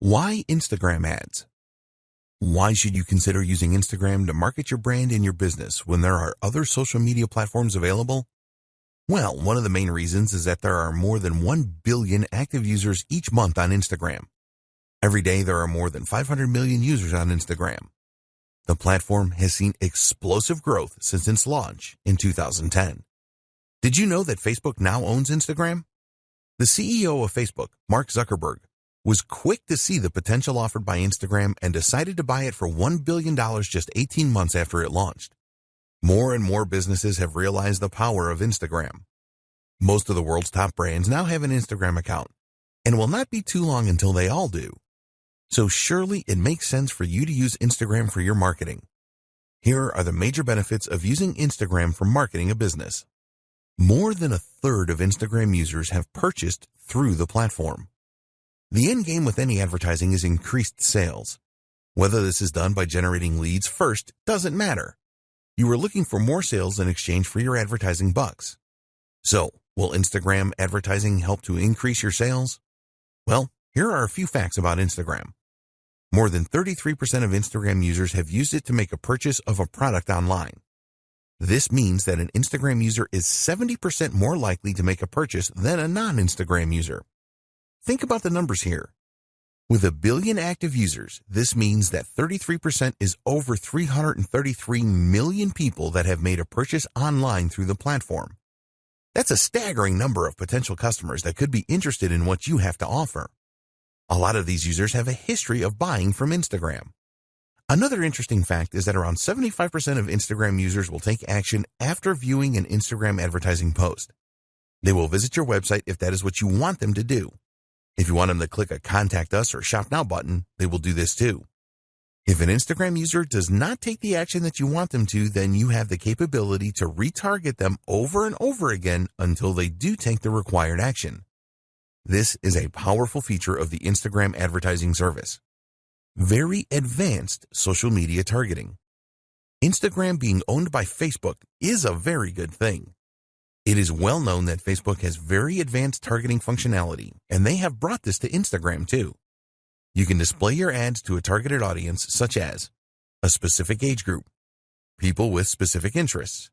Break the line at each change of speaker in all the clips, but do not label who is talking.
Why Instagram ads? Why should you consider using Instagram to market your brand and your business when there are other social media platforms available? Well, one of the main reasons is that there are more than 1 billion active users each month on Instagram. Every day there are more than 500 million users on Instagram. The platform has seen explosive growth since its launch in 2010. Did you know that Facebook now owns Instagram? The CEO of Facebook, Mark Zuckerberg, was quick to see the potential offered by Instagram and decided to buy it for $1 billion just 18 months after it launched. More and more businesses have realized the power of Instagram. Most of the world's top brands now have an Instagram account, and it will not be too long until they all do. So surely it makes sense for you to use Instagram for your marketing. Here are the major benefits of using Instagram for marketing a business. More than a third of Instagram users have purchased through the platform. The end game with any advertising is increased sales. Whether this is done by generating leads first doesn't matter. You are looking for more sales in exchange for your advertising bucks. So, will Instagram advertising help to increase your sales? Well, here are a few facts about Instagram. More than 33% of Instagram users have used it to make a purchase of a product online. This means that an Instagram user is 70% more likely to make a purchase than a non-Instagram user. Think about the numbers here. With 1 billion active users, this means that 33% is over 333 million people that have made a purchase online through the platform. That's a staggering number of potential customers that could be interested in what you have to offer. A lot of these users have a history of buying from Instagram. Another interesting fact is that around 75% of Instagram users will take action after viewing an Instagram advertising post. They will visit your website if that is what you want them to do. If you want them to click a Contact Us or Shop Now button, they will do this too. If an Instagram user does not take the action that you want them to, then you have the capability to retarget them over and over again until they do take the required action. This is a powerful feature of the Instagram advertising service. Very advanced social media targeting. Instagram being owned by Facebook is a very good thing. It is well known that Facebook has very advanced targeting functionality, and they have brought this to Instagram too. You can display your ads to a targeted audience such as a specific age group, people with specific interests,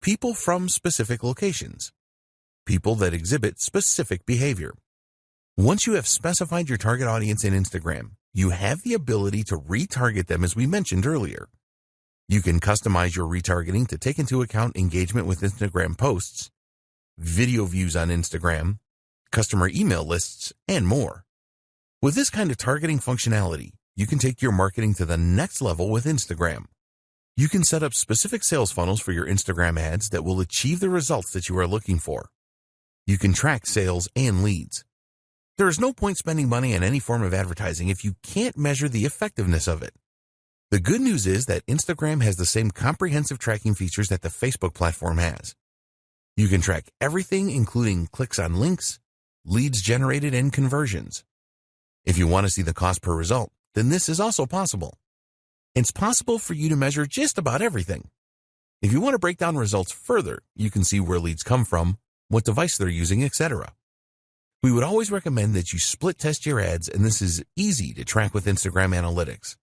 people from specific locations, people that exhibit specific behavior. Once you have specified your target audience in Instagram, you have the ability to retarget them as we mentioned earlier. You can customize your retargeting to take into account engagement with Instagram posts, video views on Instagram, customer email lists, and more. With this kind of targeting functionality, you can take your marketing to the next level with Instagram. You can set up specific sales funnels for your Instagram ads that will achieve the results that you are looking for. You can track sales and leads. There is no point spending money on any form of advertising if you can't measure the effectiveness of it. The good news is that Instagram has the same comprehensive tracking features that the Facebook platform has. You can track everything including clicks on links, leads generated, and conversions. If you want to see the cost per result, then this is also possible. It's possible for you to measure just about everything. If you want to break down results further, you can see where leads come from, what device they're using, etc. We would always recommend that you split test your ads, and this is easy to track with Instagram Analytics.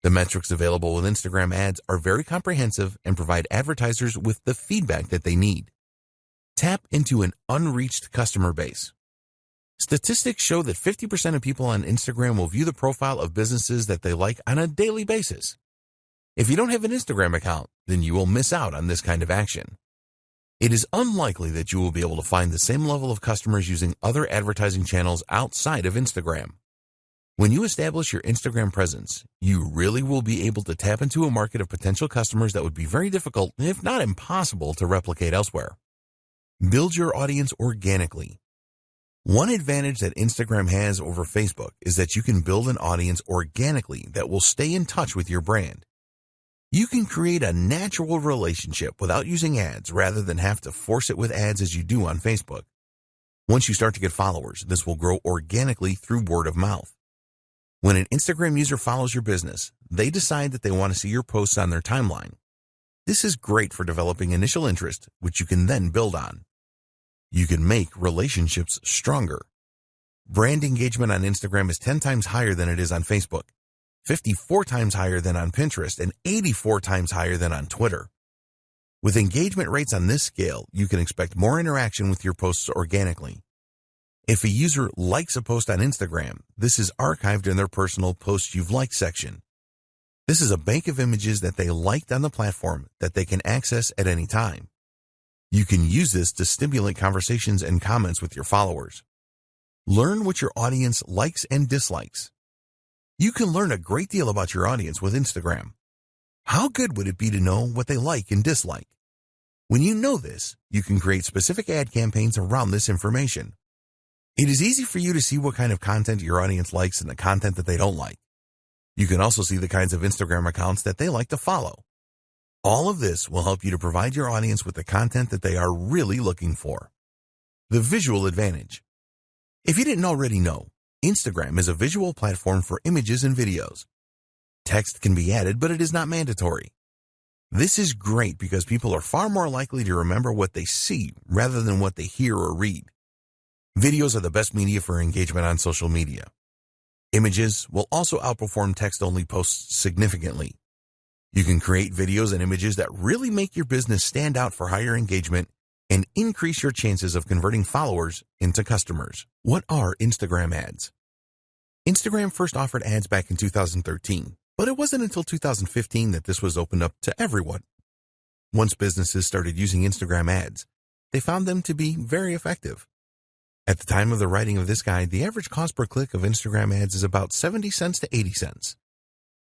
The metrics available with Instagram ads are very comprehensive and provide advertisers with the feedback that they need. Tap into an unreached customer base. Statistics show that 50% of people on Instagram will view the profile of businesses that they like on a daily basis. If you don't have an Instagram account, then you will miss out on this kind of action. It is unlikely that you will be able to find the same level of customers using other advertising channels outside of Instagram. When you establish your Instagram presence, you really will be able to tap into a market of potential customers that would be very difficult, if not impossible, to replicate elsewhere. Build your audience organically. One advantage that Instagram has over Facebook is that you can build an audience organically that will stay in touch with your brand. You can create a natural relationship without using ads rather than have to force it with ads as you do on Facebook. Once you start to get followers, this will grow organically through word of mouth. When an Instagram user follows your business, they decide that they want to see your posts on their timeline. This is great for developing initial interest, which you can then build on. You can make relationships stronger. Brand engagement on Instagram is 10 times higher than it is on Facebook, 54 times higher than on Pinterest, and 84 times higher than on Twitter. With engagement rates on this scale, you can expect more interaction with your posts organically. If a user likes a post on Instagram, this is archived in their personal Posts You've Liked section. This is a bank of images that they liked on the platform that they can access at any time. You can use this to stimulate conversations and comments with your followers. Learn what your audience likes and dislikes. You can learn a great deal about your audience with Instagram. How good would it be to know what they like and dislike? When you know this, you can create specific ad campaigns around this information. It is easy for you to see what kind of content your audience likes and the content that they don't like. You can also see the kinds of Instagram accounts that they like to follow. All of this will help you to provide your audience with the content that they are really looking for. The visual advantage. If you didn't already know, Instagram is a visual platform for images and videos. Text can be added, but it is not mandatory. This is great because people are far more likely to remember what they see rather than what they hear or read. Videos are the best media for engagement on social media. Images will also outperform text-only posts significantly. You can create videos and images that really make your business stand out for higher engagement and increase your chances of converting followers into customers. What are Instagram ads? Instagram first offered ads back in 2013, but it wasn't until 2015 that this was opened up to everyone. Once businesses started using Instagram ads, they found them to be very effective. At the time of the writing of this guide, the average cost per click of Instagram ads is about 70 cents to 80 cents.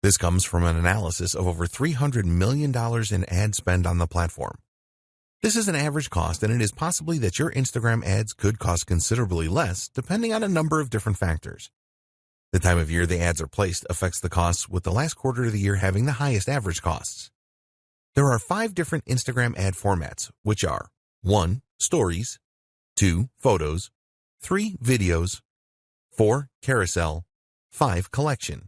This comes from an analysis of over $300 million in ad spend on the platform. This is an average cost, and it is possibly that your Instagram ads could cost considerably less, depending on a number of different factors. The time of year the ads are placed affects the costs, with the last quarter of the year having the highest average costs. There are 5 different Instagram ad formats, which are 1. Stories, 2. Photos, 3. Videos, 4. Carousel, 5. Collection.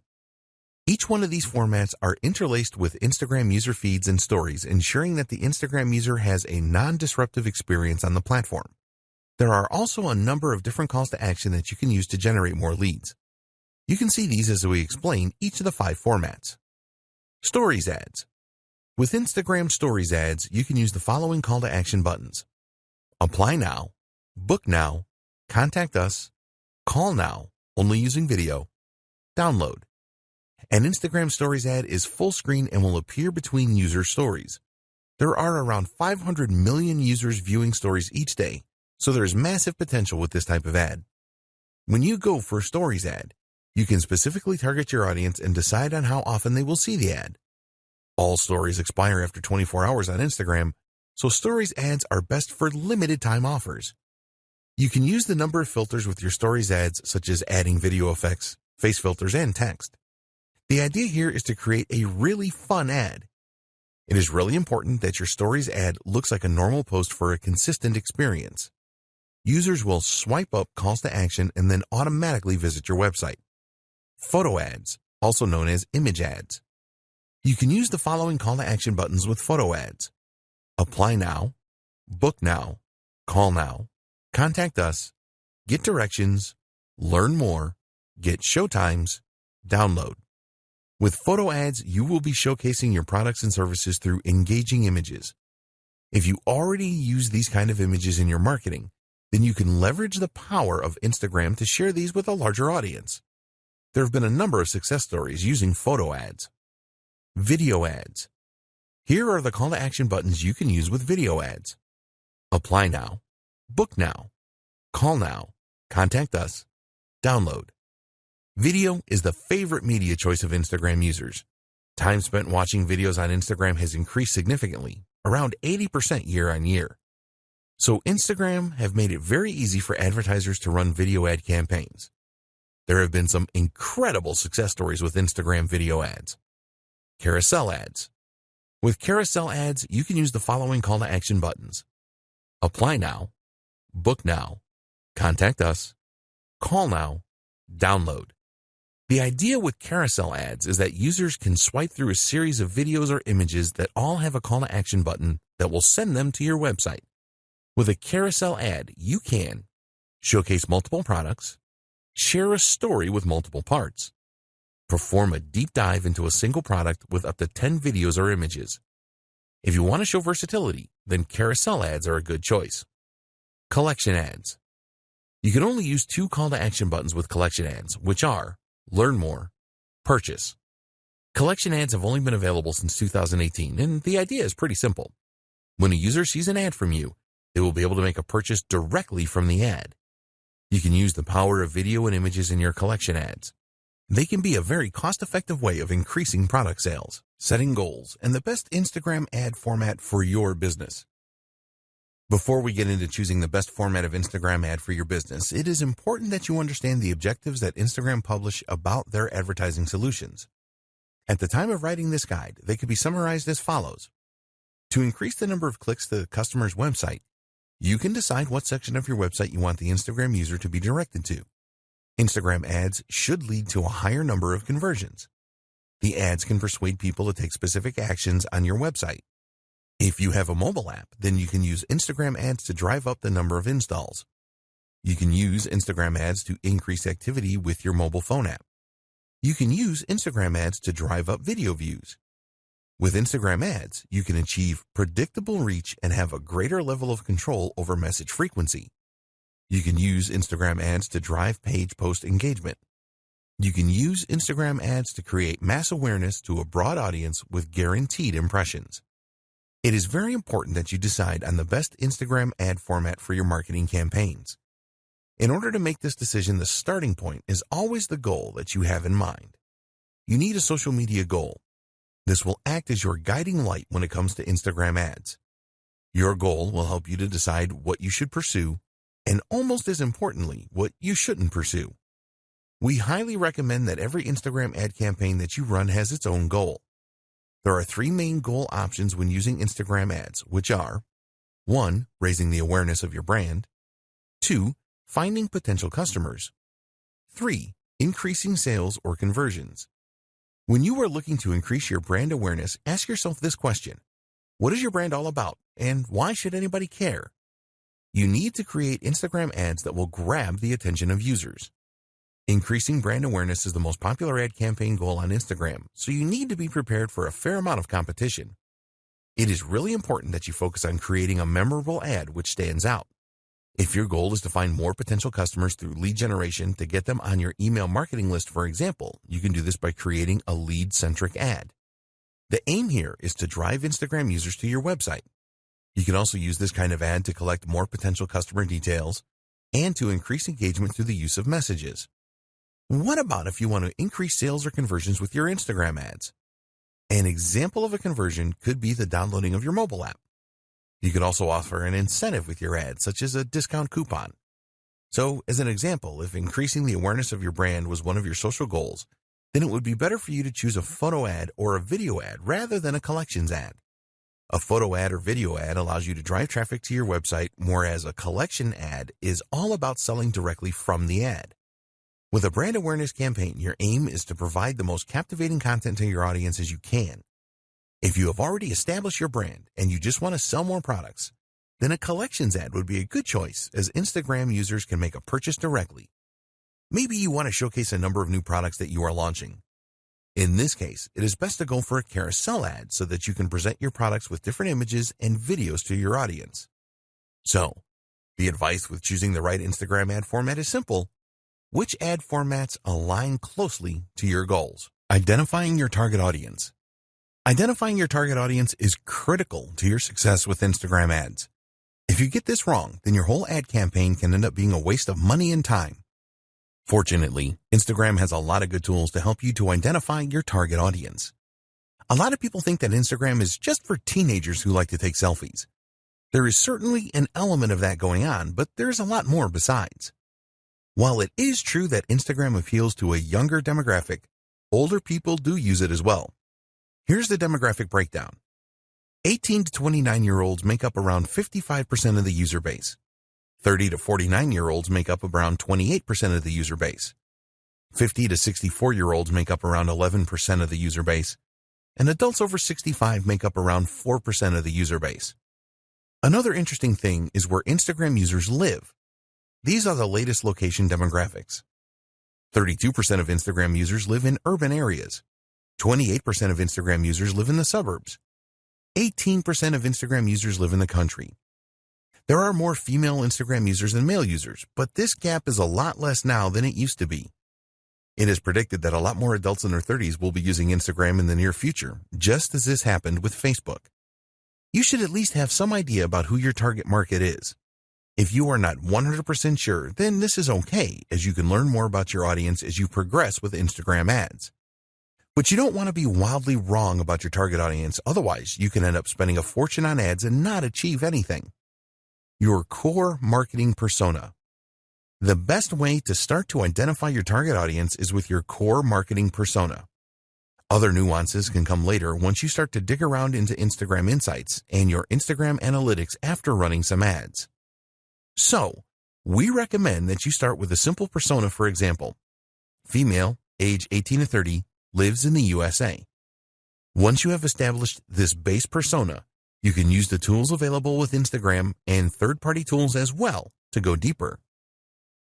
Each one of these formats are interlaced with Instagram user feeds and stories, ensuring that the Instagram user has a non-disruptive experience on the platform. There are also a number of different calls to action that you can use to generate more leads. You can see these as we explain each of the 5 formats. Stories ads. With Instagram Stories ads, you can use the following call to action buttons: Apply now, Book now, Contact us, Call now, only using video, Download. An Instagram Stories ad is full screen and will appear between user stories. There are around 500 million users viewing stories each day, so there is massive potential with this type of ad. When you go for a Stories ad, you can specifically target your audience and decide on how often they will see the ad. All stories expire after 24 hours on Instagram, so Stories ads are best for limited time offers. You can use the number of filters with your Stories ads, such as adding video effects, face filters, and text. The idea here is to create a really fun ad. It is really important that your Stories ad looks like a normal post for a consistent experience. Users will swipe up calls to action and then automatically visit your website. Photo ads, also known as image ads. You can use the following call to action buttons with photo ads: Apply now, Book now, Call now, Contact us, Get directions, Learn more, Get showtimes, Download. With photo ads, you will be showcasing your products and services through engaging images. If you already use these kind of images in your marketing, then you can leverage the power of Instagram to share these with a larger audience. There have been a number of success stories using photo ads. Video ads. Here are the call to action buttons you can use with video ads: Apply now, Book now, Call now, Contact us, Download. Video is the favorite media choice of Instagram users. Time spent watching videos on Instagram has increased significantly, around 80% year on year. So Instagram have made it very easy for advertisers to run video ad campaigns. There have been some incredible success stories with Instagram video ads. Carousel ads. With carousel ads, you can use the following call to action buttons: Apply now, Book now, Contact us, Call now, Download. The idea with carousel ads is that users can swipe through a series of videos or images that all have a call to action button that will send them to your website. With a carousel ad, you can showcase multiple products, Share a story with multiple parts. Perform a deep dive into a single product with up to 10 videos or images. If you want to show versatility, then carousel ads are a good choice. Collection ads. You can only use 2 call to action buttons with collection ads, which are learn more, purchase. Collection ads have only been available since 2018, and the idea is pretty simple. When a user sees an ad from you, they will be able to make a purchase directly from the ad. You can use the power of video and images in your collection ads. They can be a very cost-effective way of increasing product sales, setting goals, and the best Instagram ad format for your business. Before we get into choosing the best format of Instagram ad for your business, it is important that you understand the objectives that Instagram publish about their advertising solutions. At the time of writing this guide, they could be summarized as follows. To increase the number of clicks to the customer's website, you can decide what section of your website you want the Instagram user to be directed to. Instagram ads should lead to a higher number of conversions. The ads can persuade people to take specific actions on your website. If you have a mobile app, then you can use Instagram ads to drive up the number of installs. You can use Instagram ads to increase activity with your mobile phone app. You can use Instagram ads to drive up video views. With Instagram ads, you can achieve predictable reach and have a greater level of control over message frequency. You can use Instagram ads to drive page post engagement. You can use Instagram ads to create mass awareness to a broad audience with guaranteed impressions. It is very important that you decide on the best Instagram ad format for your marketing campaigns. In order to make this decision, the starting point is always the goal that you have in mind. You need a social media goal. This will act as your guiding light when it comes to Instagram ads. Your goal will help you to decide what you should pursue, and almost as importantly, what you shouldn't pursue. We highly recommend that every Instagram ad campaign that you run has its own goal. There are 3 main goal options when using Instagram ads, which are 1. Raising the awareness of your brand. 2. Finding potential customers. 3. Increasing sales or conversions. When you are looking to increase your brand awareness, ask yourself this question. What is your brand all about, and why should anybody care? You need to create Instagram ads that will grab the attention of users. Increasing brand awareness is the most popular ad campaign goal on Instagram, so you need to be prepared for a fair amount of competition. It is really important that you focus on creating a memorable ad which stands out. If your goal is to find more potential customers through lead generation to get them on your email marketing list, for example, you can do this by creating a lead-centric ad. The aim here is to drive Instagram users to your website. You can also use this kind of ad to collect more potential customer details and to increase engagement through the use of messages. What about if you want to increase sales or conversions with your Instagram ads? An example of a conversion could be the downloading of your mobile app. You could also offer an incentive with your ad, such as a discount coupon. So, as an example, if increasing the awareness of your brand was one of your social goals, then it would be better for you to choose a photo ad or a video ad rather than a collections ad. A photo ad or video ad allows you to drive traffic to your website, whereas a collection ad is all about selling directly from the ad. With a brand awareness campaign, your aim is to provide the most captivating content to your audience as you can. If you have already established your brand and you just want to sell more products, then a collections ad would be a good choice as Instagram users can make a purchase directly. Maybe you want to showcase a number of new products that you are launching. In this case, it is best to go for a carousel ad so that you can present your products with different images and videos to your audience. So, the advice with choosing the right Instagram ad format is simple. Which ad formats align closely to your goals? Identifying your target audience. Identifying your target audience is critical to your success with Instagram ads. If you get this wrong, then your whole ad campaign can end up being a waste of money and time. Fortunately, Instagram has a lot of good tools to help you to identify your target audience. A lot of people think that Instagram is just for teenagers who like to take selfies. There is certainly an element of that going on, but there's a lot more besides. While it is true that Instagram appeals to a younger demographic, older people do use it as well. Here's the demographic breakdown. 18 to 29-year-olds make up around 55% of the user base. 30 to 49-year-olds make up around 28% of the user base. 50 to 64-year-olds make up around 11% of the user base. And adults over 65 make up around 4% of the user base. Another interesting thing is where Instagram users live. These are the latest location demographics. 32% of Instagram users live in urban areas. 28% of Instagram users live in the suburbs. 18% of Instagram users live in the country. There are more female Instagram users than male users, but this gap is a lot less now than it used to be. It is predicted that a lot more adults in their 30s will be using Instagram in the near future, just as this happened with Facebook. You should at least have some idea about who your target market is. If you are not 100% sure, then this is okay, as you can learn more about your audience as you progress with Instagram ads. But you don't want to be wildly wrong about your target audience, otherwise you can end up spending a fortune on ads and not achieve anything. Your core marketing persona. The best way to start to identify your target audience is with your core marketing persona. Other nuances can come later once you start to dig around into Instagram Insights and your Instagram Analytics after running some ads. So, we recommend that you start with a simple persona. For example, female, age 18 to 30, lives in the USA. Once you have established this base persona, you can use the tools available with Instagram and third-party tools as well to go deeper.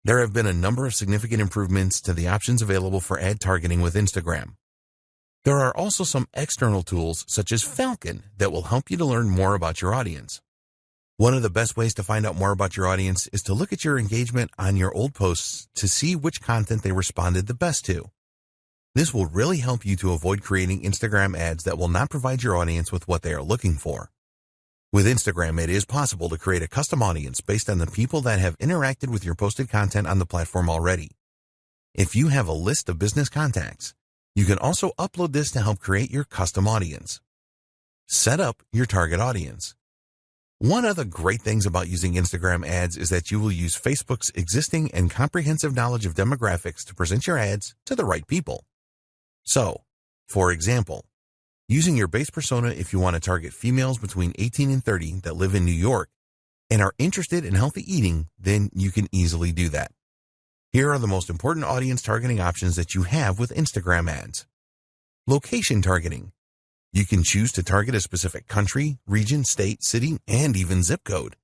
There have been a number of significant improvements to the options available for ad targeting with Instagram. There are also some external tools such as Falcon that will help you to learn more about your audience. One of the best ways to find out more about your audience is to look at your engagement on your old posts to see which content they responded the best to. This will really help you to avoid creating Instagram ads that will not provide your audience with what they are looking for. With Instagram, it is possible to create a custom audience based on the people that have interacted with your posted content on the platform already. If you have a list of business contacts, you can also upload this to help create your custom audience. Set up your target audience. One of the great things about using Instagram ads is that you will use Facebook's existing and comprehensive knowledge of demographics to present your ads to the right people. So, for example, using your base persona if you want to target females between 18 and 30 that live in New York and are interested in healthy eating, then you can easily do that. Here are the most important audience targeting options that you have with Instagram ads. Location targeting. You can choose to target a specific country, region, state, city, and even zip code.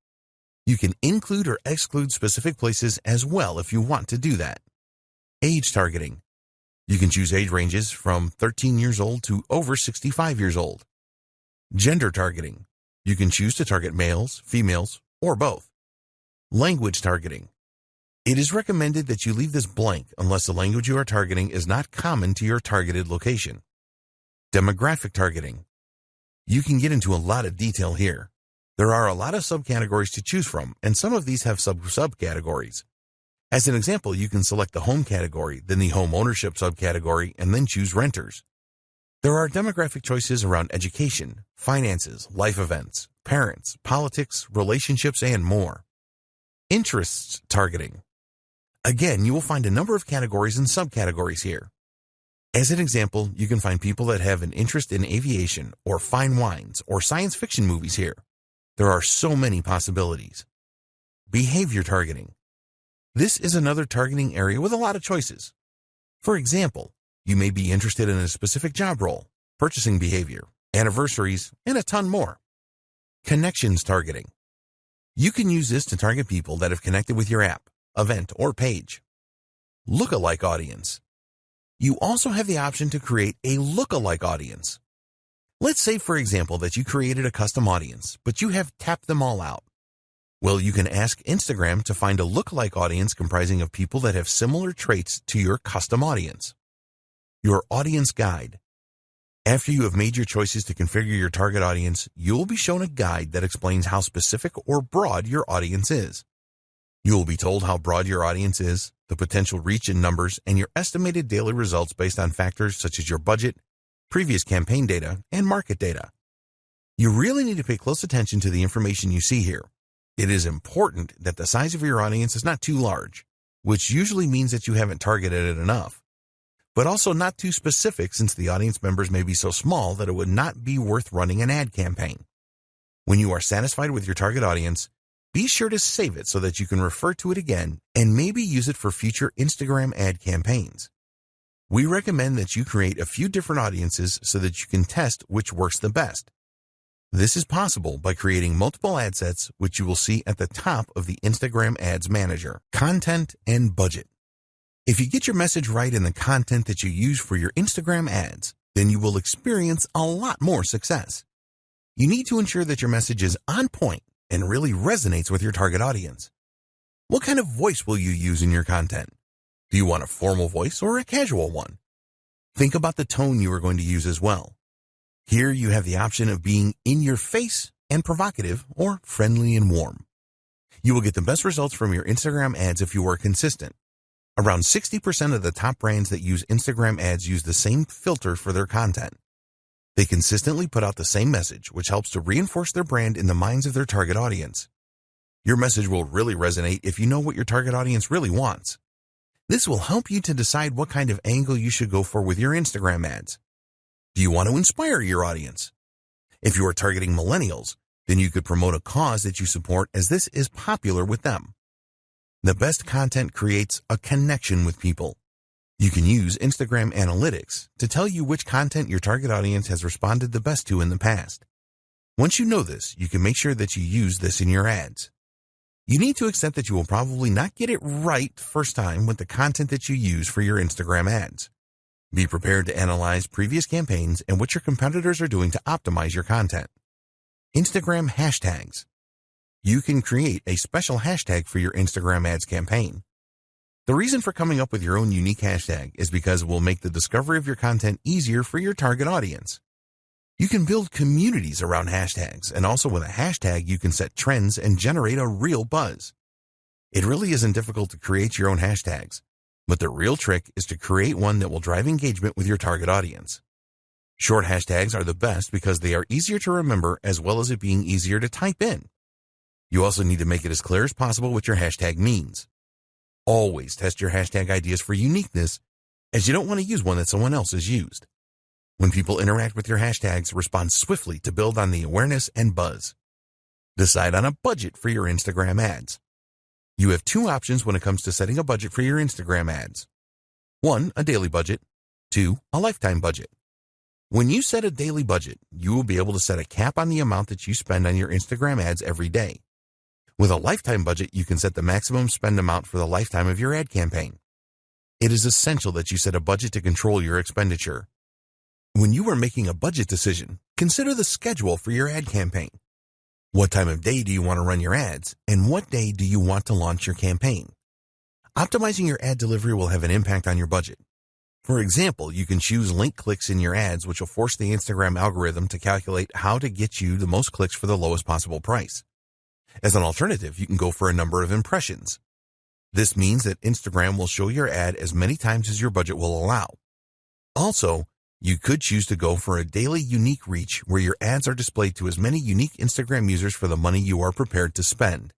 You can include or exclude specific places as well if you want to do that. Age targeting. You can choose age ranges from 13 years old to over 65 years old. Gender targeting. You can choose to target males, females, or both. Language targeting. It is recommended that you leave this blank unless the language you are targeting is not common to your targeted location. Demographic targeting. You can get into a lot of detail here. There are a lot of subcategories to choose from, and some of these have subcategories. As an example, you can select the home category, then the home ownership subcategory, and then choose renters. There are demographic choices around education, finances, life events, parents, politics, relationships, and more. Interests targeting. Again, you will find a number of categories and subcategories here. As an example, you can find people that have an interest in aviation or fine wines or science fiction movies here. There are so many possibilities. Behavior targeting. This is another targeting area with a lot of choices. For example, you may be interested in a specific job role, purchasing behavior, anniversaries, and a ton more. Connections targeting. You can use this to target people that have connected with your app, event, or page. Lookalike audience. You also have the option to create a lookalike audience. Let's say, for example, that you created a custom audience, but you have tapped them all out. Well, you can ask Instagram to find a lookalike audience comprising of people that have similar traits to your custom audience. Your audience guide. After you have made your choices to configure your target audience, you will be shown a guide that explains how specific or broad your audience is. You will be told how broad your audience is, the potential reach in numbers, and your estimated daily results based on factors such as your budget, previous campaign data, and market data. You really need to pay close attention to the information you see here. It is important that the size of your audience is not too large, which usually means that you haven't targeted it enough, but also not too specific since the audience members may be so small that it would not be worth running an ad campaign. When you are satisfied with your target audience, be sure to save it so that you can refer to it again and maybe use it for future Instagram ad campaigns. We recommend that you create a few different audiences so that you can test which works the best. This is possible by creating multiple ad sets, which you will see at the top of the Instagram Ads Manager. Content and budget. If you get your message right in the content that you use for your Instagram ads, then you will experience a lot more success. You need to ensure that your message is on point and really resonates with your target audience. What kind of voice will you use in your content? Do you want a formal voice or a casual one? Think about the tone you are going to use as well. Here you have the option of being in your face and provocative or friendly and warm. You will get the best results from your Instagram ads if you are consistent. Around 60% of the top brands that use Instagram ads use the same filter for their content. They consistently put out the same message, which helps to reinforce their brand in the minds of their target audience. Your message will really resonate if you know what your target audience really wants. This will help you to decide what kind of angle you should go for with your Instagram ads. Do you want to inspire your audience? If you are targeting millennials, then you could promote a cause that you support as this is popular with them. The best content creates a connection with people. You can use Instagram analytics to tell you which content your target audience has responded the best to in the past. Once you know this, you can make sure that you use this in your ads. You need to accept that you will probably not get it right first time with the content that you use for your Instagram ads. Be prepared to analyze previous campaigns and what your competitors are doing to optimize your content. Instagram hashtags. You can create a special hashtag for your Instagram ads campaign. The reason for coming up with your own unique hashtag is because it will make the discovery of your content easier for your target audience. You can build communities around hashtags, and also with a hashtag you can set trends and generate a real buzz. It really isn't difficult to create your own hashtags, but the real trick is to create one that will drive engagement with your target audience. Short hashtags are the best because they are easier to remember as well as it being easier to type in. You also need to make it as clear as possible what your hashtag means. Always test your hashtag ideas for uniqueness, as you don't want to use one that someone else has used. When people interact with your hashtags, respond swiftly to build on the awareness and buzz. Decide on a budget for your Instagram ads. You have two options when it comes to setting a budget for your Instagram ads. 1, a daily budget. 2, a lifetime budget. When you set a daily budget, you will be able to set a cap on the amount that you spend on your Instagram ads every day. With a lifetime budget, you can set the maximum spend amount for the lifetime of your ad campaign. It is essential that you set a budget to control your expenditure. When you are making a budget decision, consider the schedule for your ad campaign. What time of day do you want to run your ads, and what day do you want to launch your campaign? Optimizing your ad delivery will have an impact on your budget. For example, you can choose link clicks in your ads, which will force the Instagram algorithm to calculate how to get you the most clicks for the lowest possible price. As an alternative, you can go for a number of impressions. This means that Instagram will show your ad as many times as your budget will allow. Also, you could choose to go for a daily unique reach where your ads are displayed to as many unique Instagram users for the money you are prepared to spend.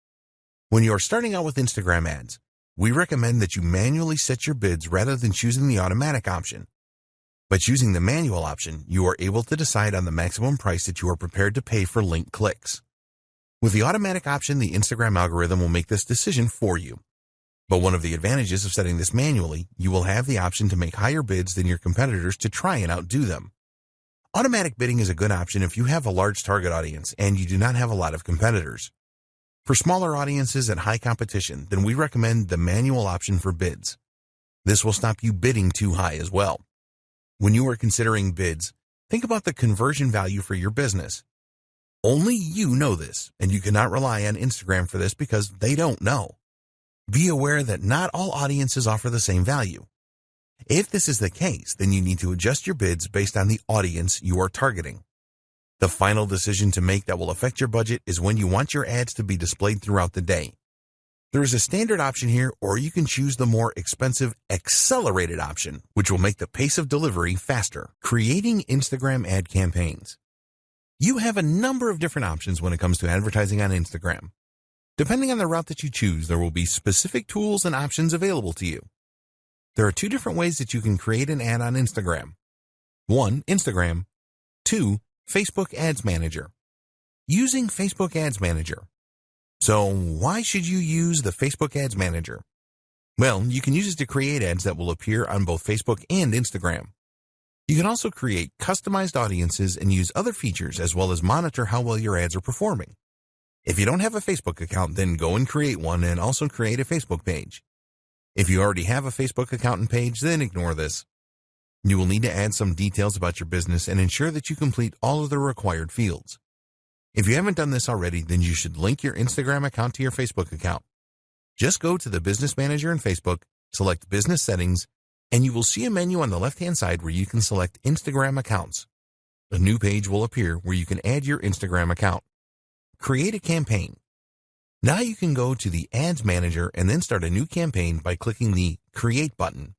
When you are starting out with Instagram ads, we recommend that you manually set your bids rather than choosing the automatic option. By choosing the manual option, you are able to decide on the maximum price that you are prepared to pay for link clicks. With the automatic option, the Instagram algorithm will make this decision for you. But one of the advantages of setting this manually, you will have the option to make higher bids than your competitors to try and outdo them. Automatic bidding is a good option if you have a large target audience and you do not have a lot of competitors. For smaller audiences and high competition, then we recommend the manual option for bids. This will stop you bidding too high as well. When you are considering bids, think about the conversion value for your business. Only you know this, and you cannot rely on Instagram for this because they don't know. Be aware that not all audiences offer the same value. If this is the case, then you need to adjust your bids based on the audience you are targeting. The final decision to make that will affect your budget is when you want your ads to be displayed throughout the day. There is a standard option here, or you can choose the more expensive accelerated option, which will make the pace of delivery faster. Creating Instagram ad campaigns. You have a number of different options when it comes to advertising on Instagram. Depending on the route that you choose, there will be specific tools and options available to you. There are 2 different ways that you can create an ad on Instagram. 1, Instagram. 2, Facebook Ads Manager. Using Facebook Ads Manager. So why should you use the Facebook Ads Manager? Well, you can use it to create ads that will appear on both Facebook and Instagram. You can also create customized audiences and use other features as well as monitor how well your ads are performing. If you don't have a Facebook account, then go and create one and also create a Facebook page. If you already have a Facebook account and page, then ignore this. You will need to add some details about your business and ensure that you complete all of the required fields. If you haven't done this already, then you should link your Instagram account to your Facebook account. Just go to the Business Manager in Facebook, select Business Settings, and you will see a menu on the left-hand side where you can select Instagram accounts. A new page will appear where you can add your Instagram account. Create a campaign. Now you can go to the Ads Manager and then start a new campaign by clicking the Create button.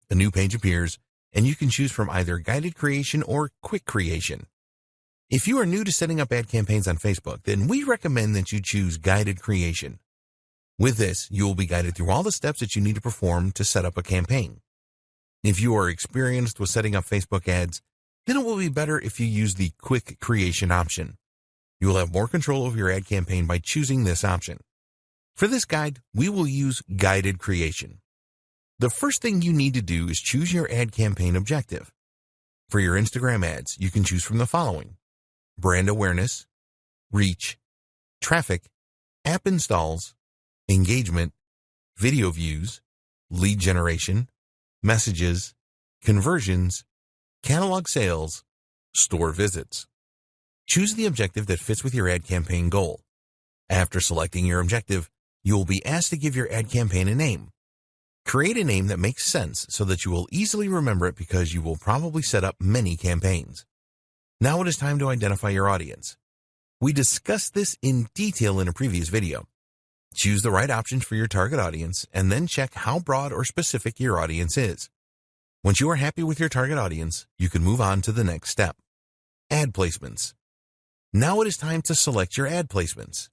A new page appears, and you can choose from either guided creation or quick creation. If you are new to setting up ad campaigns on Facebook, then we recommend that you choose guided creation. With this, you will be guided through all the steps that you need to perform to set up a campaign. If you are experienced with setting up Facebook ads, then it will be better if you use the quick creation option. You will have more control over your ad campaign by choosing this option. For this guide, we will use guided creation. The first thing you need to do is choose your ad campaign objective. For your Instagram ads, you can choose from the following: brand awareness, reach, traffic, app installs, engagement, video views, lead generation, messages, conversions, catalog sales, store visits. Choose the objective that fits with your ad campaign goal. After selecting your objective, you will be asked to give your ad campaign a name. Create a name that makes sense so that you will easily remember it because you will probably set up many campaigns. Now it is time to identify your audience. We discussed this in detail in a previous video. Choose the right options for your target audience and then check how broad or specific your audience is. Once you are happy with your target audience, you can move on to the next step: ad placements. Now it is time to select your ad placements.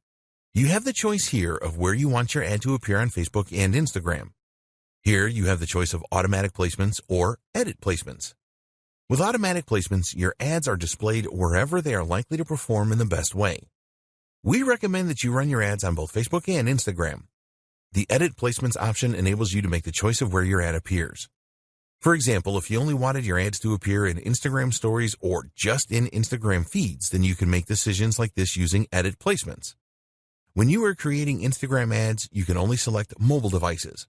You have the choice here of where you want your ad to appear on Facebook and Instagram. Here you have the choice of automatic placements or edit placements. With automatic placements, your ads are displayed wherever they are likely to perform in the best way. We recommend that you run your ads on both Facebook and Instagram. The edit placements option enables you to make the choice of where your ad appears. For example, if you only wanted your ads to appear in Instagram stories or just in Instagram feeds, then you can make decisions like this using edit placements. When you are creating Instagram ads, you can only select mobile devices.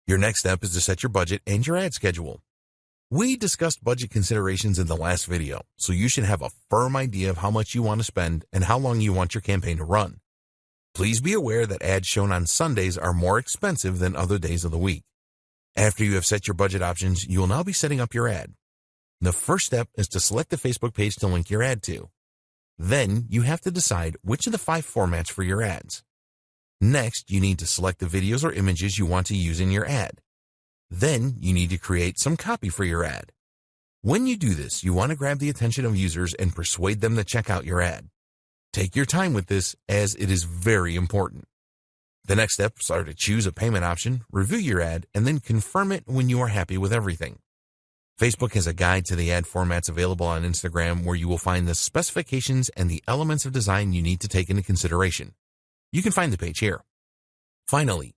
Your next step is to set your budget and your ad schedule. We discussed budget considerations in the last video, so you should have a firm idea of how much you want to spend and how long you want your campaign to run. Please be aware that ads shown on Sundays are more expensive than other days of the week. After you have set your budget options, you will now be setting up your ad. The first step is to select the Facebook page to link your ad to. Then you have to decide which of the 5 formats for your ads. Next, you need to select the videos or images you want to use in your ad. Then you need to create some copy for your ad. When you do this, you want to grab the attention of users and persuade them to check out your ad. Take your time with this, as it is very important. The next steps are to choose a payment option, review your ad, and then confirm it when you are happy with everything. Facebook has a guide to the ad formats available on Instagram where you will find the specifications and the elements of design you need to take into consideration. You can find the page here. Finally,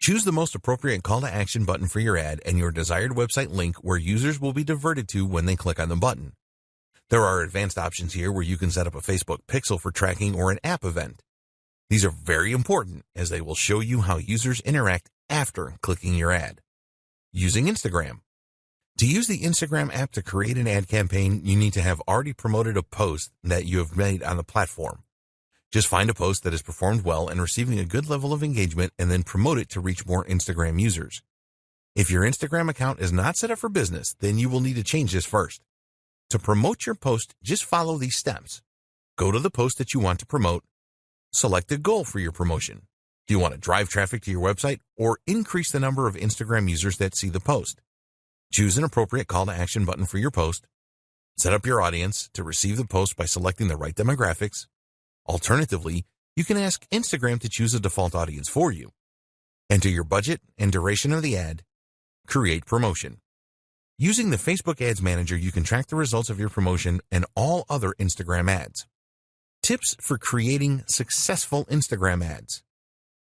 choose the most appropriate call to action button for your ad and your desired website link where users will be diverted to when they click on the button. There are advanced options here where you can set up a Facebook pixel for tracking or an app event. These are very important as they will show you how users interact after clicking your ad. Using Instagram. To use the Instagram app to create an ad campaign, you need to have already promoted a post that you have made on the platform. Just find a post that has performed well and receiving a good level of engagement and then promote it to reach more Instagram users. If your Instagram account is not set up for business, then you will need to change this first. To promote your post, just follow these steps. Go to the post that you want to promote. Select a goal for your promotion. Do you want to drive traffic to your website or increase the number of Instagram users that see the post? Choose an appropriate call to action button for your post. Set up your audience to receive the post by selecting the right demographics. Alternatively, you can ask Instagram to choose a default audience for you. Enter your budget and duration of the ad. Create promotion. Using the Facebook Ads Manager, you can track the results of your promotion and all other Instagram ads. Tips for creating successful Instagram ads.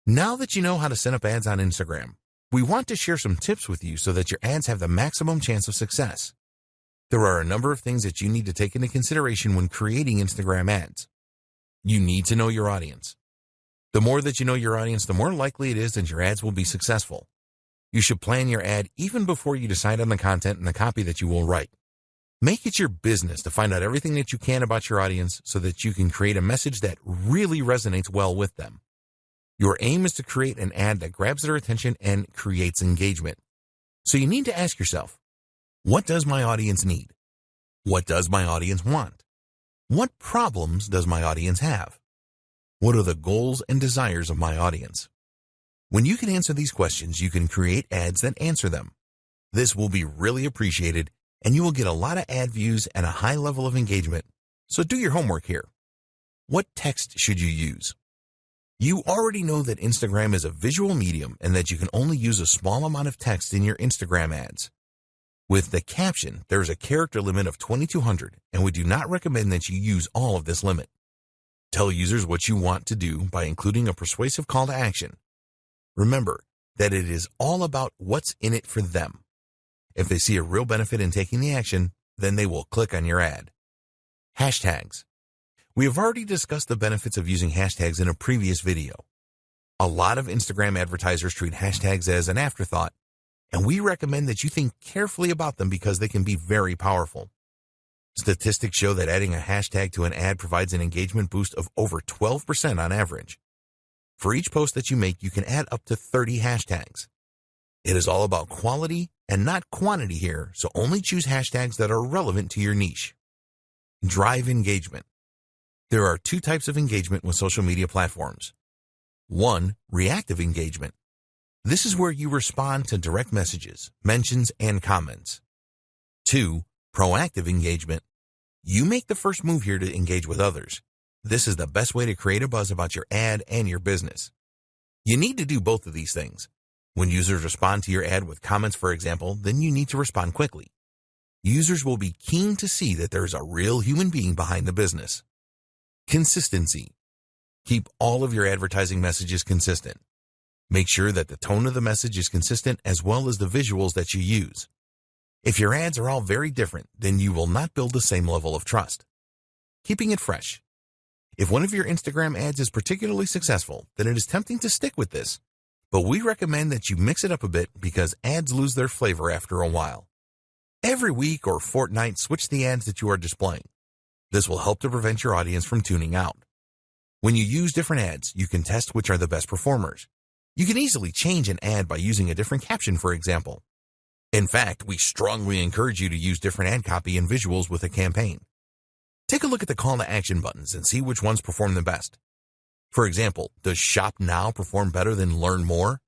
Now that you know how to set up ads on Instagram, we want to share some tips with you so that your ads have the maximum chance of success. There are a number of things that you need to take into consideration when creating Instagram ads. You need to know your audience. The more that you know your audience, the more likely it is that your ads will be successful. You should plan your ad even before you decide on the content and the copy that you will write. Make it your business to find out everything that you can about your audience so that you can create a message that really resonates well with them. Your aim is to create an ad that grabs their attention and creates engagement. So you need to ask yourself, what does my audience need? What does my audience want? What problems does my audience have? What are the goals and desires of my audience? When you can answer these questions, you can create ads that answer them. This will be really appreciated, and you will get a lot of ad views and a high level of engagement. So do your homework here. What text should you use? You already know that Instagram is a visual medium and that you can only use a small amount of text in your Instagram ads. With the caption, there is a character limit of 2,200, and we do not recommend that you use all of this limit. Tell users what you want to do by including a persuasive call to action. Remember that it is all about what's in it for them. If they see a real benefit in taking the action, then they will click on your ad. Hashtags. We have already discussed the benefits of using hashtags in a previous video. A lot of Instagram advertisers treat hashtags as an afterthought, and we recommend that you think carefully about them because they can be very powerful. Statistics show that adding a hashtag to an ad provides an engagement boost of over 12% on average. For each post that you make, you can add up to 30 hashtags. It is all about quality and not quantity here, so only choose hashtags that are relevant to your niche. Drive engagement. There are two types of engagement with social media platforms. 1. Reactive engagement. This is where you respond to direct messages, mentions, and comments. 2. Proactive engagement. You make the first move here to engage with others. This is the best way to create a buzz about your ad and your business. You need to do both of these things. When users respond to your ad with comments, for example, then you need to respond quickly. Users will be keen to see that there is a real human being behind the business. Consistency. Keep all of your advertising messages consistent. Make sure that the tone of the message is consistent as well as the visuals that you use. If your ads are all very different, then you will not build the same level of trust. Keeping it fresh. If one of your Instagram ads is particularly successful, then it is tempting to stick with this. But we recommend that you mix it up a bit because ads lose their flavor after a while. Every week or fortnight, switch the ads that you are displaying. This will help to prevent your audience from tuning out. When you use different ads, you can test which are the best performers. You can easily change an ad by using a different caption, for example. In fact, we strongly encourage you to use different ad copy and visuals with a campaign. Take a look at the call to action buttons and see which ones perform the best. For example, does Shop Now perform better than Learn More?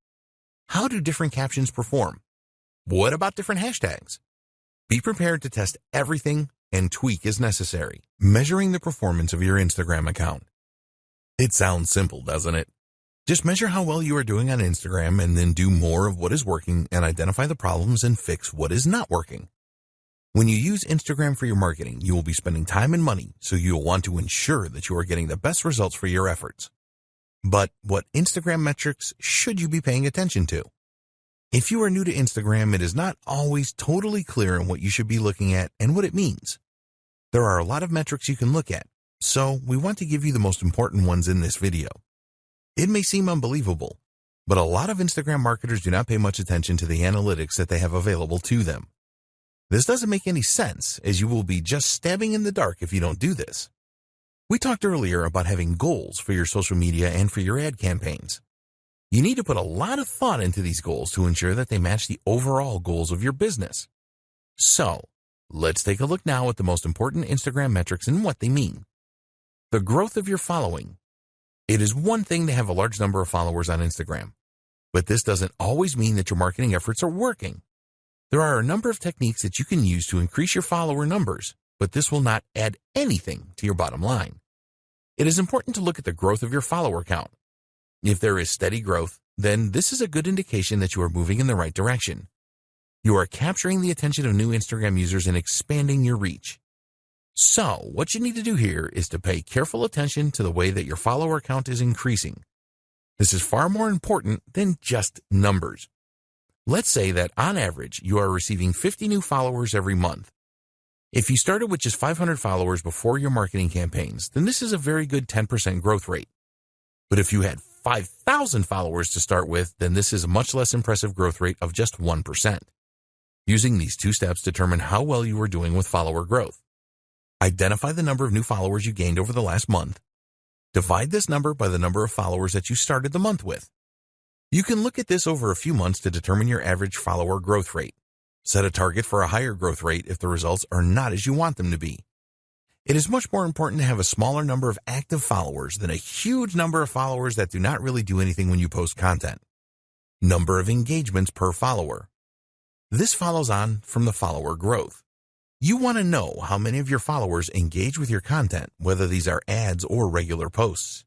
How do different captions perform? What about different hashtags? Be prepared to test everything and tweak as necessary. Measuring the performance of your Instagram account. It sounds simple, doesn't it? Just measure how well you are doing on Instagram and then do more of what is working and identify the problems and fix what is not working. When you use Instagram for your marketing, you will be spending time and money, so you will want to ensure that you are getting the best results for your efforts. But what Instagram metrics should you be paying attention to? If you are new to Instagram, it is not always totally clear on what you should be looking at and what it means. There are a lot of metrics you can look at, so we want to give you the most important ones in this video. It may seem unbelievable, but a lot of Instagram marketers do not pay much attention to the analytics that they have available to them. This doesn't make any sense, as you will be just stabbing in the dark if you don't do this. We talked earlier about having goals for your social media and for your ad campaigns. You need to put a lot of thought into these goals to ensure that they match the overall goals of your business. So, let's take a look now at the most important Instagram metrics and what they mean. The growth of your following. It is one thing to have a large number of followers on Instagram, but this doesn't always mean that your marketing efforts are working. There are a number of techniques that you can use to increase your follower numbers, but this will not add anything to your bottom line. It is important to look at the growth of your follower count. If there is steady growth, then this is a good indication that you are moving in the right direction. You are capturing the attention of new Instagram users and expanding your reach. So, what you need to do here is to pay careful attention to the way that your follower count is increasing. This is far more important than just numbers. Let's say that on average, you are receiving 50 new followers every month. If you started with just 500 followers before your marketing campaigns, then this is a very good 10% growth rate. But if you had 5,000 followers to start with, then this is a much less impressive growth rate of just 1%. Using these two steps determine how well you are doing with follower growth. Identify the number of new followers you gained over the last month. Divide this number by the number of followers that you started the month with. You can look at this over a few months to determine your average follower growth rate. Set a target for a higher growth rate if the results are not as you want them to be. It is much more important to have a smaller number of active followers than a huge number of followers that do not really do anything when you post content. Number of engagements per follower. This follows on from the follower growth. You want to know how many of your followers engage with your content, whether these are ads or regular posts.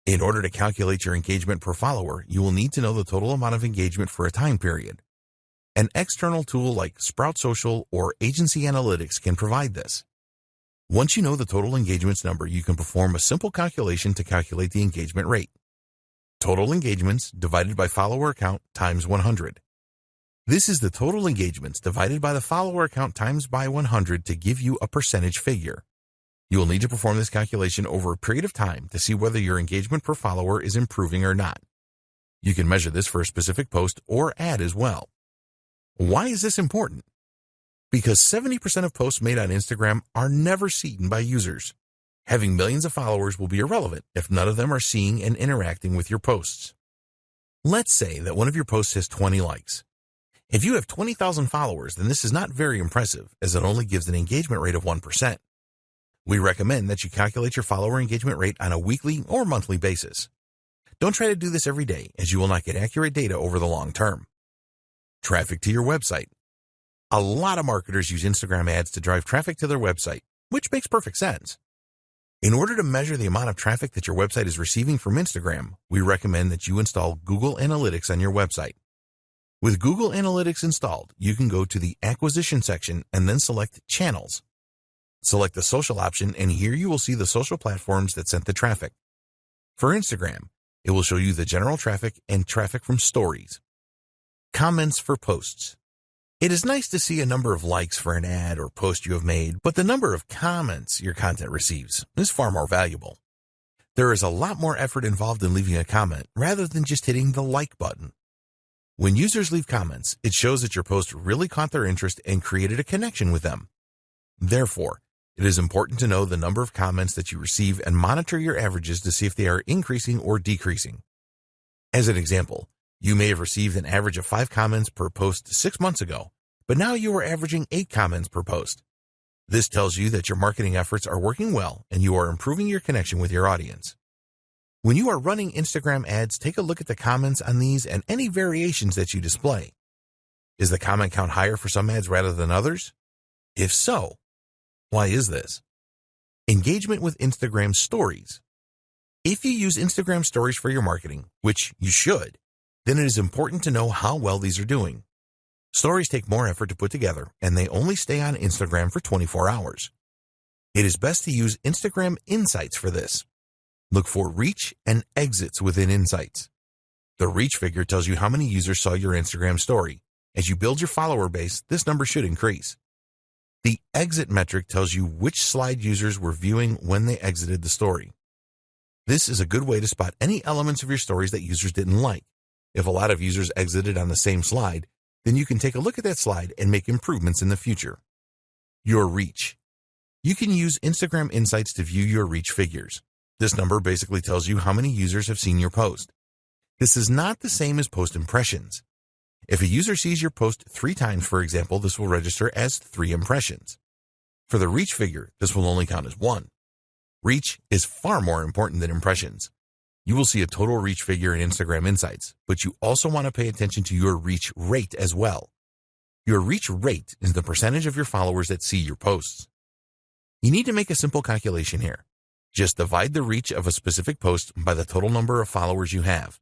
In order to calculate your engagement per follower, you will need to know the total amount of engagement for a time period. An external tool like Sprout Social or Agency Analytics can provide this. Once you know the total engagements number, you can perform a simple calculation to calculate the engagement rate. Total engagements divided by follower count times 100. This is the total engagements divided by the follower count times by 100 to give you a percentage figure. You will need to perform this calculation over a period of time to see whether your engagement per follower is improving or not. You can measure this for a specific post or ad as well. Why is this important? Because 70% of posts made on Instagram are never seen by users. Having millions of followers will be irrelevant if none of them are seeing and interacting with your posts. Let's say that one of your posts has 20 likes. If you have 20,000 followers, then this is not very impressive, as it only gives an engagement rate of 1%. We recommend that you calculate your follower engagement rate on a weekly or monthly basis. Don't try to do this every day, as you will not get accurate data over the long term. Traffic to your website. A lot of marketers use Instagram ads to drive traffic to their website, which makes perfect sense. In order to measure the amount of traffic that your website is receiving from Instagram, we recommend that you install Google Analytics on your website. With Google Analytics installed, you can go to the Acquisition section and then select Channels. Select the social option, and here you will see the social platforms that sent the traffic. For Instagram, it will show you the general traffic and traffic from stories. Comments for posts. It is nice to see a number of likes for an ad or post you have made, but the number of comments your content receives is far more valuable. There is a lot more effort involved in leaving a comment rather than just hitting the like button. When users leave comments, it shows that your post really caught their interest and created a connection with them. Therefore, it is important to know the number of comments that you receive and monitor your averages to see if they are increasing or decreasing. As an example, you may have received an average of 5 comments per post 6 months ago, but now you are averaging 8 comments per post. This tells you that your marketing efforts are working well and you are improving your connection with your audience. When you are running Instagram ads, take a look at the comments on these and any variations that you display. Is the comment count higher for some ads rather than others? If so, why is this? Engagement with Instagram stories. If you use Instagram stories for your marketing, which you should, then it is important to know how well these are doing. Stories take more effort to put together, and they only stay on Instagram for 24 hours. It is best to use Instagram Insights for this. Look for reach and exits within Insights. The reach figure tells you how many users saw your Instagram story. As you build your follower base, this number should increase. The exit metric tells you which slide users were viewing when they exited the story. This is a good way to spot any elements of your stories that users didn't like. If a lot of users exited on the same slide, then you can take a look at that slide and make improvements in the future. Your reach. You can use Instagram Insights to view your reach figures. This number basically tells you how many users have seen your post. This is not the same as post impressions. If a user sees your post 3 times, for example, this will register as 3 impressions. For the reach figure, this will only count as 1. Reach is far more important than impressions. You will see a total reach figure in Instagram Insights, but you also want to pay attention to your reach rate as well. Your reach rate is the percentage of your followers that see your posts. You need to make a simple calculation here. Just divide the reach of a specific post by the total number of followers you have.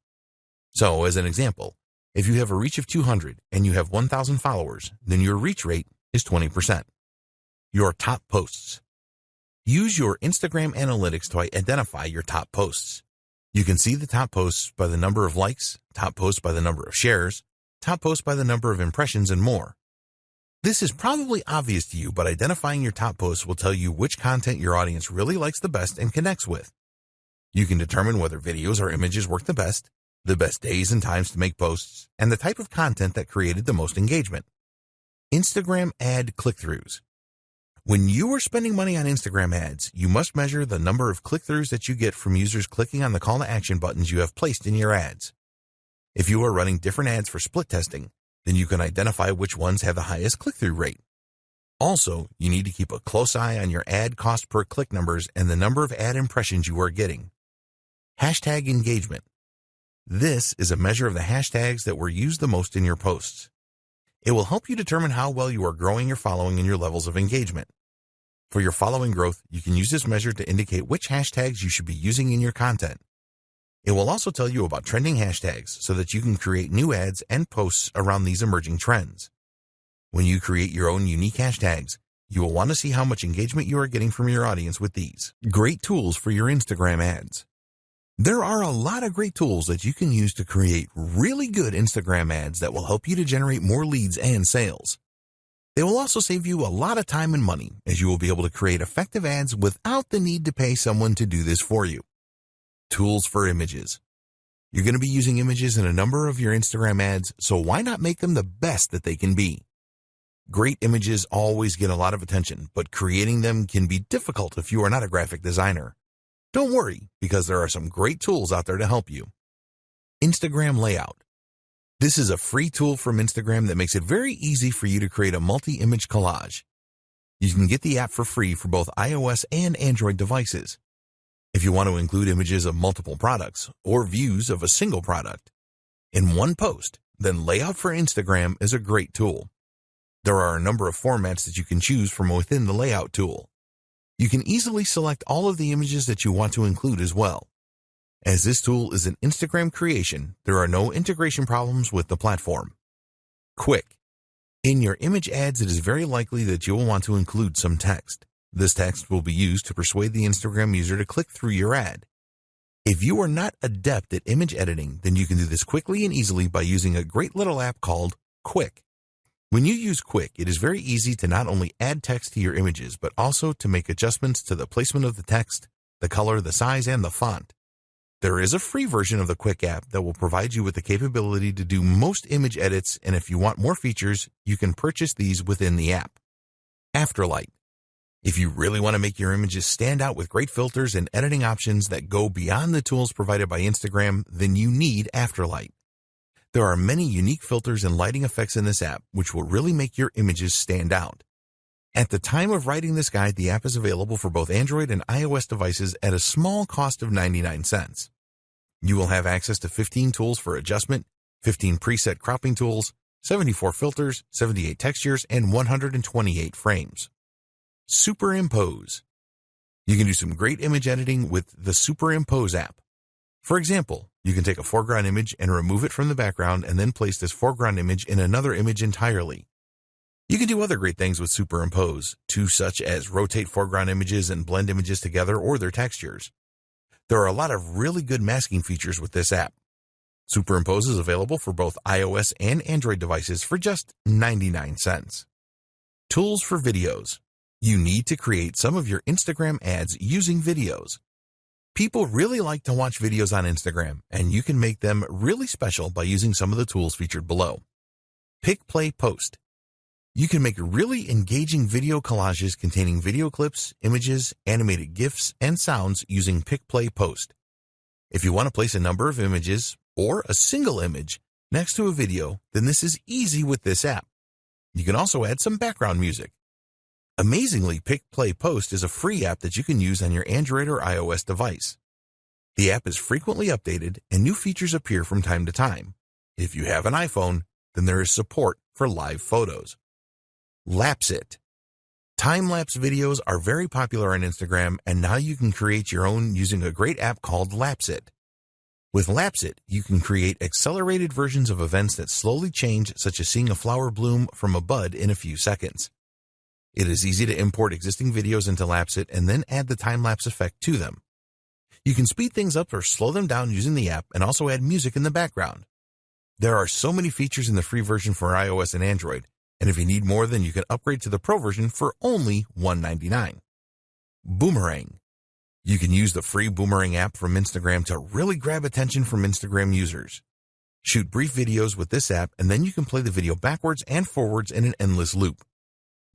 So, as an example, if you have a reach of 200 and you have 1,000 followers, then your reach rate is 20%. Your top posts. Use your Instagram analytics to identify your top posts. You can see the top posts by the number of likes, top posts by the number of shares, top posts by the number of impressions, and more. This is probably obvious to you, but identifying your top posts will tell you which content your audience really likes the best and connects with. You can determine whether videos or images work the best days and times to make posts, and the type of content that created the most engagement. Instagram ad click-throughs. When you are spending money on Instagram ads, you must measure the number of click-throughs that you get from users clicking on the call to action buttons you have placed in your ads. If you are running different ads for split testing, then you can identify which ones have the highest click-through rate. Also, you need to keep a close eye on your ad cost per click numbers and the number of ad impressions you are getting. Hashtag engagement. This is a measure of the hashtags that were used the most in your posts. It will help you determine how well you are growing your following and your levels of engagement. For your following growth, you can use this measure to indicate which hashtags you should be using in your content. It will also tell you about trending hashtags so that you can create new ads and posts around these emerging trends. When you create your own unique hashtags, you will want to see how much engagement you are getting from your audience with these. Great tools for your Instagram ads. There are a lot of great tools that you can use to create really good Instagram ads that will help you to generate more leads and sales. They will also save you a lot of time and money, as you will be able to create effective ads without the need to pay someone to do this for you. Tools for images. You're going to be using images in a number of your Instagram ads, so why not make them the best that they can be? Great images always get a lot of attention, but creating them can be difficult if you are not a graphic designer. Don't worry, because there are some great tools out there to help you. Instagram layout. This is a free tool from Instagram that makes it very easy for you to create a multi-image collage. You can get the app for free for both iOS and Android devices. If you want to include images of multiple products or views of a single product in one post, then Layout for Instagram is a great tool. There are a number of formats that you can choose from within the Layout tool. You can easily select all of the images that you want to include as well. As this tool is an Instagram creation, there are no integration problems with the platform. Quick. In your image ads, it is very likely that you will want to include some text. This text will be used to persuade the Instagram user to click through your ad. If you are not adept at image editing, then you can do this quickly and easily by using a great little app called Quick. When you use Quick, it is very easy to not only add text to your images, but also to make adjustments to the placement of the text, the color, the size, and the font. There is a free version of the Quick app that will provide you with the capability to do most image edits, and if you want more features, you can purchase these within the app. Afterlight. If you really want to make your images stand out with great filters and editing options that go beyond the tools provided by Instagram, then you need Afterlight. There are many unique filters and lighting effects in this app which will really make your images stand out. At the time of writing this guide, the app is available for both Android and iOS devices at a small cost of 99 cents. You will have access to 15 tools for adjustment, 15 preset cropping tools, 74 filters, 78 textures, and 128 frames. Superimpose. You can do some great image editing with the Superimpose app. For example, you can take a foreground image and remove it from the background and then place this foreground image in another image entirely. You can do other great things with Superimpose, too, such as rotate foreground images and blend images together or their textures. There are a lot of really good masking features with this app. Superimpose is available for both iOS and Android devices for just 99 cents. Tools for videos. You need to create some of your Instagram ads using videos. People really like to watch videos on Instagram, and you can make them really special by using some of the tools featured below. Pick, Play, Post. You can make really engaging video collages containing video clips, images, animated GIFs, and sounds using Pick, Play, Post. If you want to place a number of images, or a single image, next to a video, then this is easy with this app. You can also add some background music. Amazingly, Pick, Play, Post is a free app that you can use on your Android or iOS device. The app is frequently updated and new features appear from time to time. If you have an iPhone, then there is support for live photos. Lapse It. Time-lapse videos are very popular on Instagram, and now you can create your own using a great app called Lapse It. With Lapse It, you can create accelerated versions of events that slowly change, such as seeing a flower bloom from a bud in a few seconds. It is easy to import existing videos into Lapse It and then add the time-lapse effect to them. You can speed things up or slow them down using the app and also add music in the background. There are so many features in the free version for iOS and Android, and if you need more, then you can upgrade to the Pro version for only $199. Boomerang. You can use the free Boomerang app from Instagram to really grab attention from Instagram users. Shoot brief videos with this app, and then you can play the video backwards and forwards in an endless loop.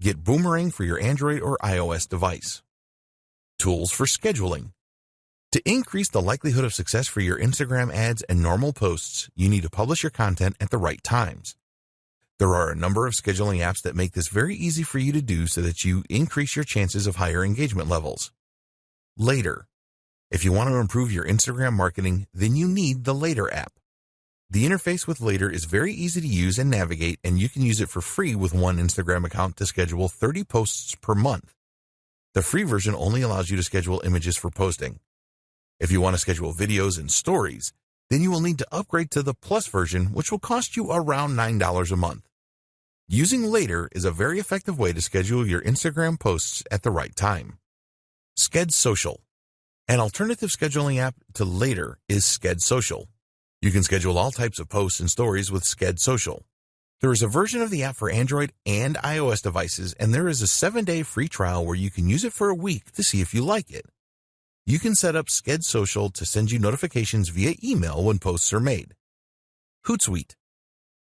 Get Boomerang for your Android or iOS device. Tools for scheduling. To increase the likelihood of success for your Instagram ads and normal posts, you need to publish your content at the right times. There are a number of scheduling apps that make this very easy for you to do so that you increase your chances of higher engagement levels. Later. If you want to improve your Instagram marketing, then you need the Later app. The interface with Later is very easy to use and navigate, and you can use it for free with one Instagram account to schedule 30 posts per month. The free version only allows you to schedule images for posting. If you want to schedule videos and stories, then you will need to upgrade to the Plus version, which will cost you around $9 a month. Using Later is a very effective way to schedule your Instagram posts at the right time. Sked Social. An alternative scheduling app to Later is Sked Social. You can schedule all types of posts and stories with Sked Social. There is a version of the app for Android and iOS devices, and there is a 7-day free trial where you can use it for a week to see if you like it. You can set up Sked Social to send you notifications via email when posts are made. Hootsuite.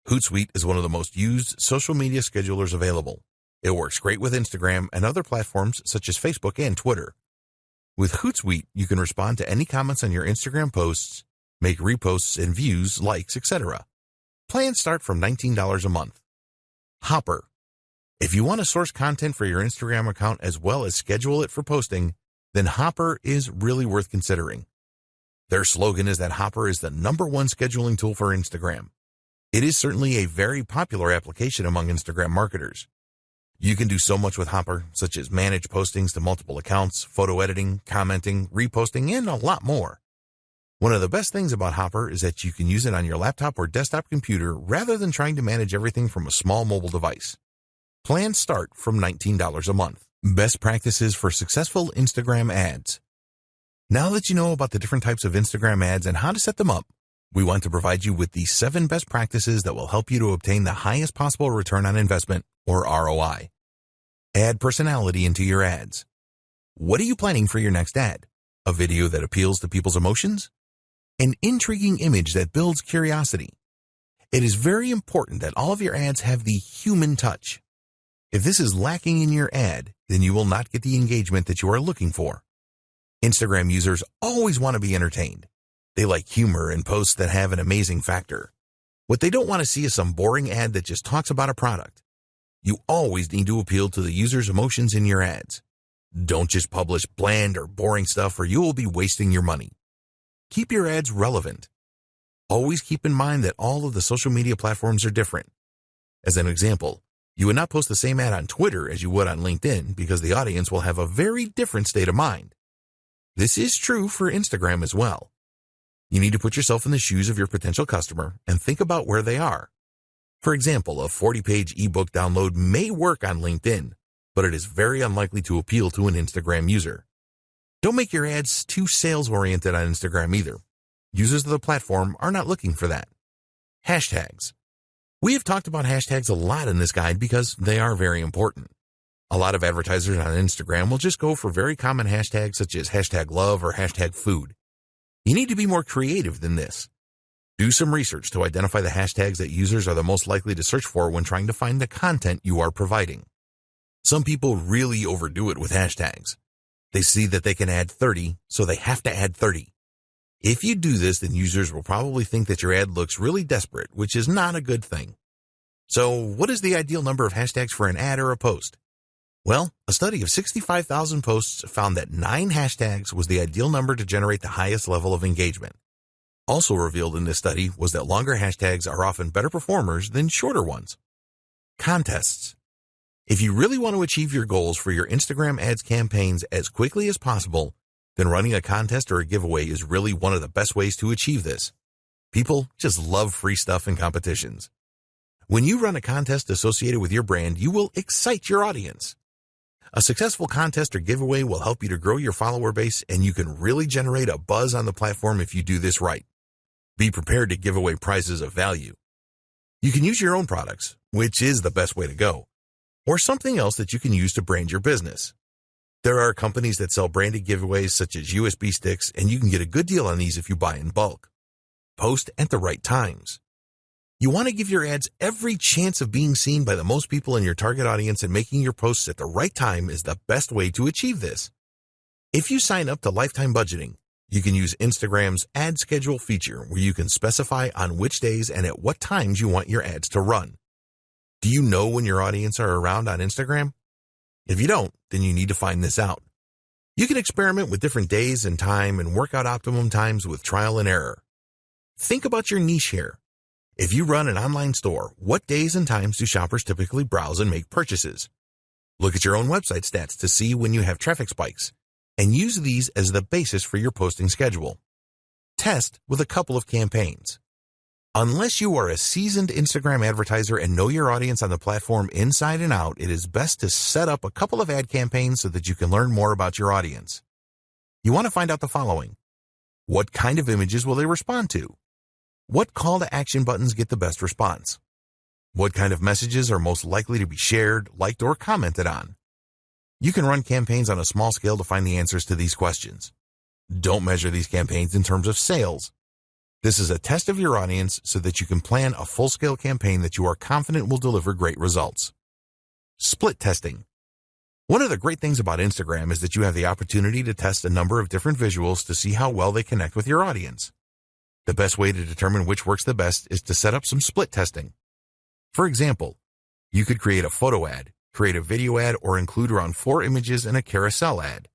Hootsuite is one of the most used social media schedulers available. It works great with Instagram and other platforms such as Facebook and Twitter. With Hootsuite, you can respond to any comments on your Instagram posts, make reposts and views, likes, etc. Plans start from $19 a month. Hopper. If you want to source content for your Instagram account as well as schedule it for posting, then Hopper is really worth considering. Their slogan is that Hopper is the #1 scheduling tool for Instagram. It is certainly a very popular application among Instagram marketers. You can do so much with Hopper, such as manage postings to multiple accounts, photo editing, commenting, reposting, and a lot more. One of the best things about Hopper is that you can use it on your laptop or desktop computer rather than trying to manage everything from a small mobile device. Plans start from $19 a month. Best practices for successful Instagram ads. Now that you know about the different types of Instagram ads and how to set them up, we want to provide you with the 7 best practices that will help you to obtain the highest possible return on investment, or ROI. Add personality into your ads. What are you planning for your next ad? A video that appeals to people's emotions? An intriguing image that builds curiosity? It is very important that all of your ads have the human touch. If this is lacking in your ad, then you will not get the engagement that you are looking for. Instagram users always want to be entertained. They like humor and posts that have an amazing factor. What they don't want to see is some boring ad that just talks about a product. You always need to appeal to the user's emotions in your ads. Don't just publish bland or boring stuff, or you will be wasting your money. Keep your ads relevant. Always keep in mind that all of the social media platforms are different. As an example, you would not post the same ad on Twitter as you would on LinkedIn because the audience will have a very different state of mind. This is true for Instagram as well. You need to put yourself in the shoes of your potential customer and think about where they are. For example, a 40-page ebook download may work on LinkedIn, but it is very unlikely to appeal to an Instagram user. Don't make your ads too sales-oriented on Instagram either. Users of the platform are not looking for that. Hashtags. We have talked about hashtags a lot in this guide because they are very important. A lot of advertisers on Instagram will just go for very common hashtags such as #love or #food. You need to be more creative than this. Do some research to identify the hashtags that users are the most likely to search for when trying to find the content you are providing. Some people really overdo it with hashtags. They see that they can add 30, so they have to add 30. If you do this, then users will probably think that your ad looks really desperate, which is not a good thing. So, what is the ideal number of hashtags for an ad or a post? Well, a study of 65,000 posts found that 9 hashtags was the ideal number to generate the highest level of engagement. Also revealed in this study was that longer hashtags are often better performers than shorter ones. Contests. If you really want to achieve your goals for your Instagram ads campaigns as quickly as possible, then running a contest or a giveaway is really one of the best ways to achieve this. People just love free stuff and competitions. When you run a contest associated with your brand, you will excite your audience. A successful contest or giveaway will help you to grow your follower base, and you can really generate a buzz on the platform if you do this right. Be prepared to give away prizes of value. You can use your own products, which is the best way to go, or something else that you can use to brand your business. There are companies that sell branded giveaways such as USB sticks, and you can get a good deal on these if you buy in bulk. Post at the right times. You want to give your ads every chance of being seen by the most people in your target audience, and making your posts at the right time is the best way to achieve this. If you sign up to lifetime budgeting, you can use Instagram's ad schedule feature, where you can specify on which days and at what times you want your ads to run. Do you know when your audience are around on Instagram? If you don't, then you need to find this out. You can experiment with different days and time and work out optimum times with trial and error. Think about your niche here. If you run an online store, what days and times do shoppers typically browse and make purchases? Look at your own website stats to see when you have traffic spikes, and use these as the basis for your posting schedule. Test with a couple of campaigns. Unless you are a seasoned Instagram advertiser and know your audience on the platform inside and out, it is best to set up a couple of ad campaigns so that you can learn more about your audience. You want to find out the following. What kind of images will they respond to? What call to action buttons get the best response? What kind of messages are most likely to be shared, liked, or commented on? You can run campaigns on a small scale to find the answers to these questions. Don't measure these campaigns in terms of sales. This is a test of your audience so that you can plan a full-scale campaign that you are confident will deliver great results. Split testing. One of the great things about Instagram is that you have the opportunity to test a number of different visuals to see how well they connect with your audience. The best way to determine which works the best is to set up some split testing. For example, you could create a photo ad, create a video ad, or include around 4 images in a carousel ad.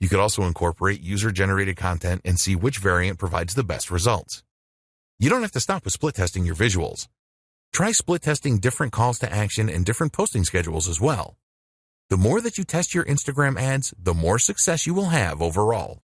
You could also incorporate user-generated content and see which variant provides the best results. You don't have to stop with split testing your visuals. Try split testing different calls to action and different posting schedules as well. The more that you test your Instagram ads, the more success you will have overall.